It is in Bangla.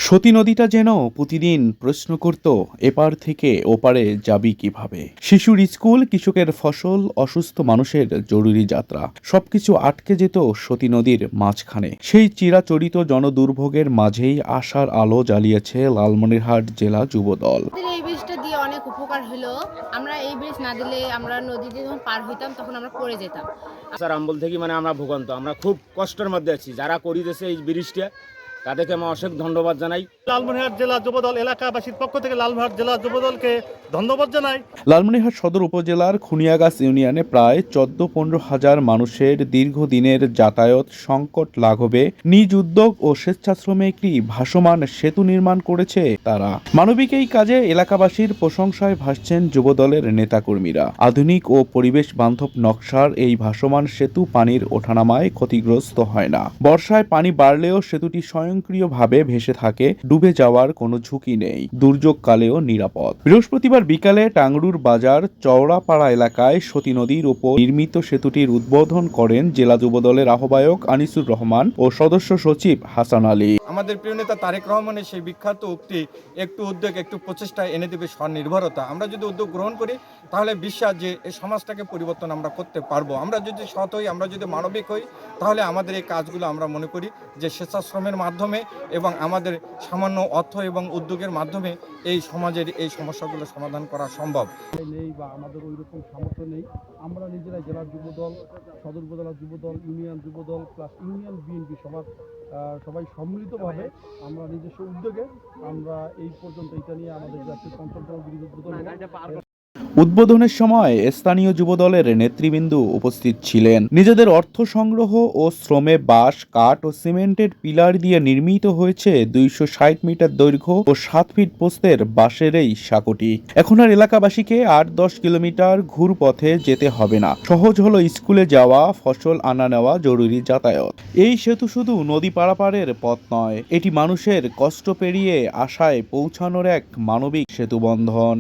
সতী নদীটা যেন প্রতিদিন প্রশ্ন করত, এপার থেকে ওপারে যাবি কিভাবে। শিশুর স্কুল, কৃষকের ফসল, অসুস্থ মানুষের জরুরি যাত্রা, সবকিছু আটকে যেত সতী নদীর মাঝখানে। সেই চিরাচরিত জনদুর্ভোগের মাঝেই আশার আলো জ্বালিয়েছে লালমনিরহাট জেলা যুবদল। আমাদের এই ব্রিজটা দিয়ে অনেক উপকার হলো। আমরা এই ব্রিজ না দিলে আমরা নদী দিয়ে যখন পার হইতাম তখন আমরা পড়ে যেতাম। স্যার আমবল থেকে আমরা ভোগান্ত, আমরা খুব কষ্টের মধ্যে আছি। যারা করিতেছে এই ব্রিজটা, তাদেরকে আমি অশেষ ধন্যবাদ জানাই। লালমনিরহাট জেলা যুবদল এলাকাবাসীর পক্ষ থেকে লালমনিরহাট জেলা যুবদলকে ধন্যবাদ জানাই। লালমনিরহাট সদর উপজেলার খুনিয়াগাছ ইউনিয়নে প্রায় 14-15 হাজার মানুষের দীর্ঘদিনের যাতায়াত সংকট লাঘবে নিজ উদ্যোগ ও স্বেচ্ছাশ্রমে একটি ভাসমান সেতু নির্মাণ করেছে তারা। মানবিক এই কাজে এলাকাবাসীর প্রশংসায় ভাসছেন যুবদলের নেতাকর্মীরা। আধুনিক ও পরিবেশ বান্ধব নকশার এই ভাসমান সেতু পানির ওঠানামায় ক্ষতিগ্রস্ত হয় না। বর্ষায় পানি বাড়লেও সেতুটি স্বয়ংক্রিয়ভাবে ভেসে থাকে, ডুবে যাওয়ার কোনো ঝুঁকি নেই, দুর্যোগকালেও নিরাপদ। বৃহস্পতিবার বিকালে টাংরুর বাজার চওড়াপাড়া এলাকায় সতী নদীর উপর নির্মিত সেতুটির উদ্বোধন করেন জেলা যুবদলের আহ্বায়ক আনিসুর রহমান ও সদস্য সচিব হাসান আলী। আমাদের প্রিয় নেতা তারেক রহমানের সেই বিখ্যাত উক্তি, একটু উদ্যোগ একটু প্রচেষ্টায় এনে দেবে স্বনির্ভরতা। আমরা যদি উদ্যোগ গ্রহণ করি তাহলে বিশ্বাস যে এই সমাজটাকে পরিবর্তন আমরা করতে পারবো। আমরা যদি সৎ হই, আমরা যদি মানবিক হই, তাহলে আমাদের এই কাজগুলো আমরা মনে করি যে স্বেচ্ছাশ্রমের মাধ্যমে এবং আমাদের সামান্য অর্থ এবং উদ্যোগের মাধ্যমে এই সমাজের এই সমস্যাগুলো সমাধান করা সম্ভব। নেই বা আমাদের ওই রকম সামর্থ্য নেই। আমরা নিজেরাই জেলার যুবদল, সদর উপজেলা Jubodal, union Jubodal plus union BNP সবাই সম্মিলিতভাবে আমরা নিজস্ব উদ্যোগে আমরা এই পর্যন্ত এটা নিয়ে আমাদের জাতীয় পঞ্চম ব্রিজ উদ্বোধন। উদ্বোধনের সময় স্থানীয় যুবদলের নেতৃবৃন্দ উপস্থিত ছিলেন। নিজেদের অর্থ সংগ্রহ ও শ্রমে বাঁশ, কাঠ ও সিমেন্টের পিলার দিয়ে নির্মিত হয়েছে 260 মিটার দৈর্ঘ্য ও 7 ফিট প্রস্থের বাঁশের এই সাঁকোটি। এখন আর এলাকাবাসীকে 8-10 কিলোমিটার ঘুরপথে যেতে হবে না। সহজ হলো স্কুলে যাওয়া, ফসল আনা নেওয়া, জরুরি যাতায়াত। এই সেতু শুধু নদী পারাপারের পথ নয়, এটি মানুষের কষ্ট পেরিয়ে আশায় পৌঁছানোর এক মানবিক সেতুবন্ধন।